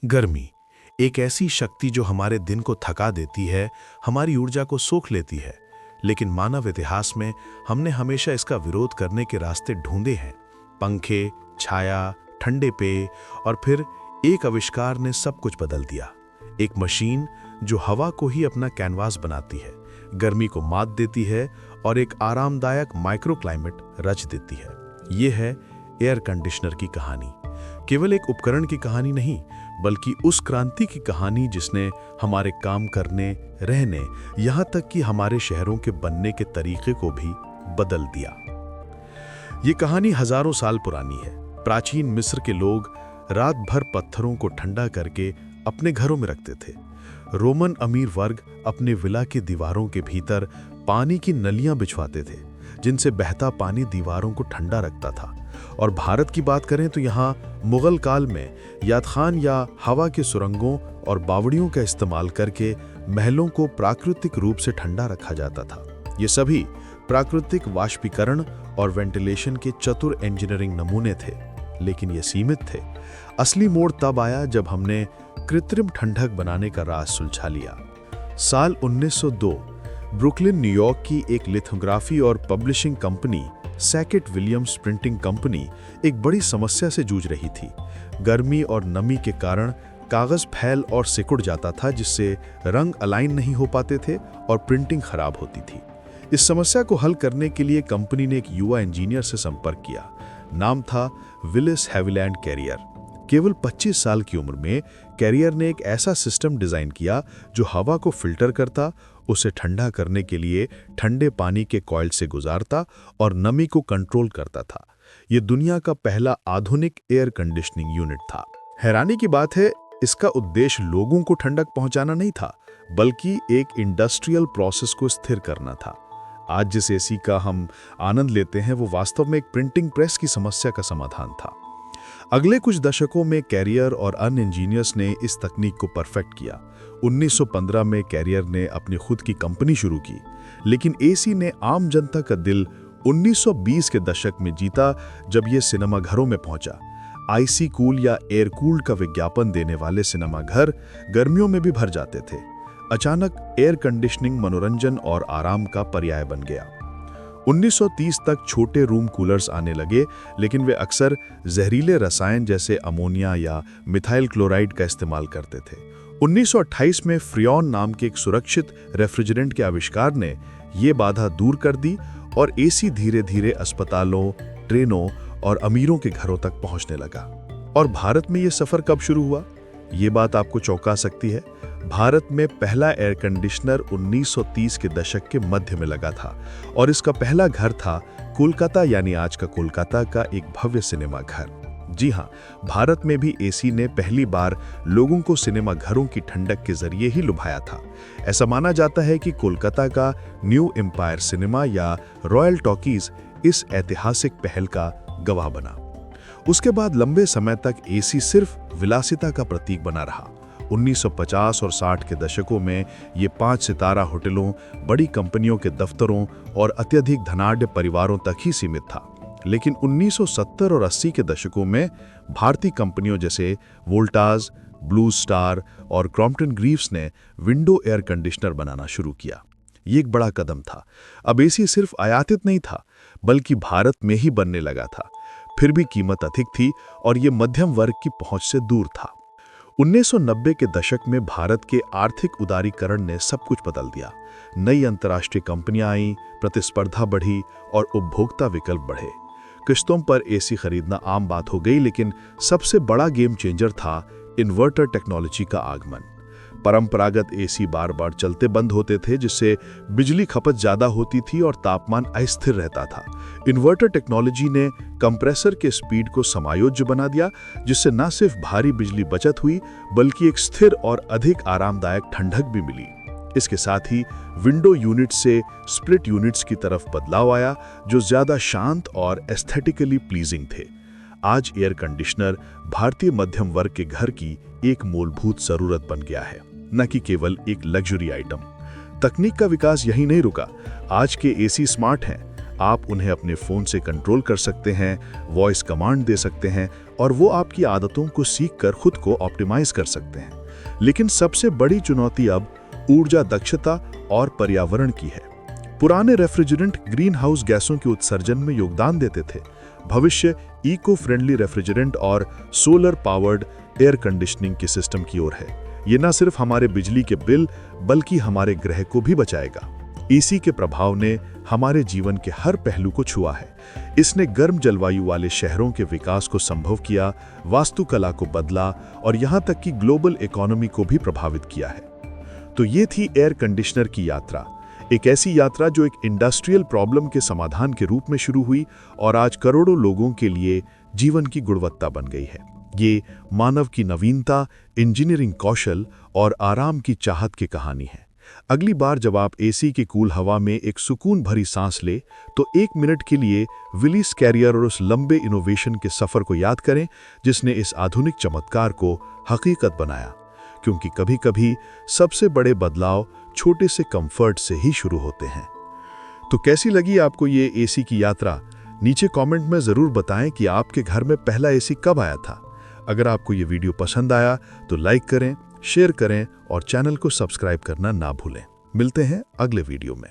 गर्मी एक ऐसी शक्ति जो हमारे दिन को थका देती है, हमारी ऊर्जा को सोख लेती है। लेकिन मानव इतिहास में हमने हमेशा इसका विरोध करने के रास्ते ढूंढे हैं। पंखे, छाया, ठंडे पेय और फिर एक आविष्कार ने सब कुछ बदल दिया। एक मशीन जो हवा को ही अपना कैनवास बनाती है, गर्मी को मात देती है और एक आरामदायक माइक्रो क्लाइमेट रच देती है। ये है एयर कंडीशनर की कहानी। केवल एक उपकरण की कहानी नहीं, बल्कि उस क्रांति की कहानी जिसने हमारे काम करने, रहने, यहाँ तक कि हमारे शहरों के बनने के तरीके को भी बदल दिया। ये कहानी हजारों साल पुरानी है। प्राचीन मिस्र के लोग रात भर पत्थरों को ठंडा करके अपने घरों में रखते थे। रोमन अमीर वर्ग अपने विला की दीवारों के भीतर पानी की नलियां बिछवाते थे, जिनसे बहता पानी दीवारों को ठंडा रखता था। और भारत की बात करें तो यहाँ मुगल काल में याद खान या हवा के सुरंगों और बावड़ियों का इस्तेमाल करके महलों को प्राकृतिक रूप से ठंडा रखा जाता था। ये सभी प्राकृतिक वाष्पीकरण और वेंटिलेशन के चतुर इंजीनियरिंग नमूने थे, लेकिन ये सीमित थे। असली मोड़ तब आया जब हमने कृत्रिम ठंडक बनाने का राज सुलझा लिया। साल 1902 ब्रुकलिन, न्यूयॉर्क की एक लिथोग्राफी और publishing company saccate Williams printing company एक बड़ी समस्या से जूझ रही थी। गर्मी और नमी के कारण कागज फैल और सिकुड़ जाता था, जिससे रंग अलाइन नहीं हो पाते थे और प्रिंटिंग खराब होती थी। इस समस्या को हल करने के लिए कंपनी ने एक युवा इंजीनियर से संपर्क किया। नाम था विलिस हैविलैंड कैरियर। केवल 25 साल की उम्र में कैरियर ने एक ऐसा सिस्टम डिजाइन किया जो हवा को फिल्टर करता, उसे ठंडा करने के लिए ठंडे पानी के कॉइल से गुजारता और नमी को कंट्रोल करता था। यह दुनिया का पहला आधुनिक एयर कंडीशनिंग यूनिट था। हैरानी की बात है, इसका उद्देश्य लोगों को ठंडक पहुंचाना नहीं था, बल्कि एक इंडस्ट्रियल प्रोसेस को स्थिर करना था। आज जिस एसी का हम आनंद लेते हैं, वो वास्तव में एक प्रिंटिंग प्रेस की समस्या का समाधान था। अगले कुछ दशकों में कैरियर और अन्य इंजीनियर्स ने इस तकनीक को परफेक्ट किया। 1915 में कैरियर ने अपनी खुद की कंपनी शुरू की, लेकिन एसी ने आम जनता का दिल 1920 के दशक में जीता, जब यह सिनेमा घरों में पहुंचा। आईसी कूल या एयर कूल्ड का विज्ञापन देने वाले सिनेमा घर गर्मियों में भी भर जाते थे। अचानक एयर कंडीशनिंग मनोरंजन और आराम का पर्याय बन गया। 1930 तक छोटे रूम कूलर्स आने लगे, लेकिन वे अक्सर जहरीले रसायन जैसे अमोनिया या मिथाइल क्लोराइड का इस्तेमाल करते थे। 1928 में फ्रियॉन नाम के एक सुरक्षित रेफ्रिजरेंट के आविष्कार ने ये बाधा दूर कर दी और एसी धीरे धीरे अस्पतालों, ट्रेनों और अमीरों के घरों तक पहुंचने लगा। और भारत में ये सफर कब शुरू हुआ, ये बात आपको चौंका सकती है। भारत में पहला एयर कंडीशनर 1930 के दशक के मध्य में लगा था और इसका पहला घर था कोलकाता, यानी आज का कोलकाता का एक भव्य सिनेमा घर। जी हाँ, भारत में भी एसी ने पहली बार लोगों को सिनेमा घरों की ठंडक के जरिए ही लुभाया था। ऐसा माना जाता है कि कोलकाता का न्यू एम्पायर सिनेमा या रॉयल टॉकीज इस ऐतिहासिक पहल का गवाह बना। उसके बाद लंबे समय तक एसी सिर्फ विलासिता का प्रतीक बना रहा। 1950 और 60 के दशकों में ये 5 सितारा होटलों, बड़ी कंपनियों के दफ्तरों और अत्यधिक धनाढ्य परिवारों तक ही सीमित था। लेकिन 1970 और 80 के दशकों में भारतीय कंपनियों जैसे वोल्टास, ब्लू स्टार और क्रॉम्पटन ग्रीव्स ने विंडो एयर कंडीशनर बनाना शुरू किया। ये एक बड़ा कदम था। अब एसी सिर्फ आयातित नहीं था, बल्कि भारत में ही बनने लगा था। फिर भी कीमत अधिक थी और ये मध्यम वर्ग की पहुंच से दूर था। 1990 के दशक में भारत के आर्थिक उदारीकरण ने सब कुछ बदल दिया। नई अंतर्राष्ट्रीय कंपनियां आईं, प्रतिस्पर्धा बढ़ी और उपभोक्ता विकल्प बढ़े। किश्तों पर एसी खरीदना आम बात हो गई, लेकिन सबसे बड़ा गेम चेंजर था इन्वर्टर टेक्नोलॉजी का आगमन। परंपरागत एसी बार बार चलते बंद होते थे, जिससे बिजली खपत ज्यादा होती थी और तापमान अस्थिर रहता था। इन्वर्टर टेक्नोलॉजी ने कंप्रेसर के स्पीड को समायोज्य बना दिया, जिससे न सिर्फ भारी बिजली बचत हुई, बल्कि एक स्थिर और अधिक आरामदायक ठंडक भी मिली। इसके साथ ही विंडो यूनिट से स्प्लिट यूनिट्स की तरफ बदलाव आया, जो ज्यादा शांत और एस्थेटिकली प्लीजिंग थे। आज एयर कंडीशनर भारतीय मध्यम वर्ग के घर की एक मूलभूत जरूरत बन गया है, न कि केवल एक लग्जरी आइटम। तकनीक का विकास यही नहीं रुका। आज के एसी स्मार्ट हैं, आप उन्हें अपने फ़ोन से कंट्रोल कर सकते हैं, वॉइस कमांड दे सकते हैं और वो आपकी आदतों को सीखकर खुद को ऑप्टिमाइज कर सकते हैं। लेकिन सबसे बड़ी चुनौती अब ऊर्जा दक्षता और पर्यावरण की है। पुराने रेफ्रिजरेंट ग्रीन हाउस गैसों के उत्सर्जन में योगदान देते थे। भविष्य इको फ्रेंडली रेफ्रिजरेंट और सोलर पावर्ड एयर कंडीशनिंग के सिस्टम की ओर है। ये न सिर्फ हमारे बिजली के बिल बल्कि हमारे ग्रह को भी बचाएगा। एसी के प्रभाव ने हमारे जीवन के हर पहलू को छुआ है। इसने गर्म जलवायु वाले शहरों के विकास को संभव किया, वास्तुकला को बदला और यहाँ तक कि ग्लोबल इकोनॉमी को भी प्रभावित किया है। तो ये थी एयर कंडीशनर की यात्रा, एक ऐसी यात्रा जो एक इंडस्ट्रियल प्रॉब्लम के समाधान के रूप में शुरू हुई और आज करोड़ों लोगों के लिए जीवन की गुणवत्ता बन गई है। ये मानव की नवीनता, इंजीनियरिंग कौशल और आराम की चाहत की कहानी है। अगली बार जब आप एसी की कूल हवा में एक सुकून भरी सांस ले, तो 1 मिनट के लिए विलीस कैरियर और उस लंबे इनोवेशन के सफर को याद करें जिसने इस आधुनिक चमत्कार को हकीकत बनाया। क्योंकि कभी-कभी सबसे बड़े बदलाव छोटे से कंफर्ट से ही शुरू होते हैं। तो कैसी लगी आपको ये एसी की यात्रा? नीचे कमेंट में ज़रूर बताएं कि आपके घर में पहला एसी कब आया था। अगर आपको ये वीडियो पसंद आया तो लाइक करें, शेयर करें और चैनल को सब्सक्राइब करना ना भूलें। मिलते हैं अगले वीडियो में।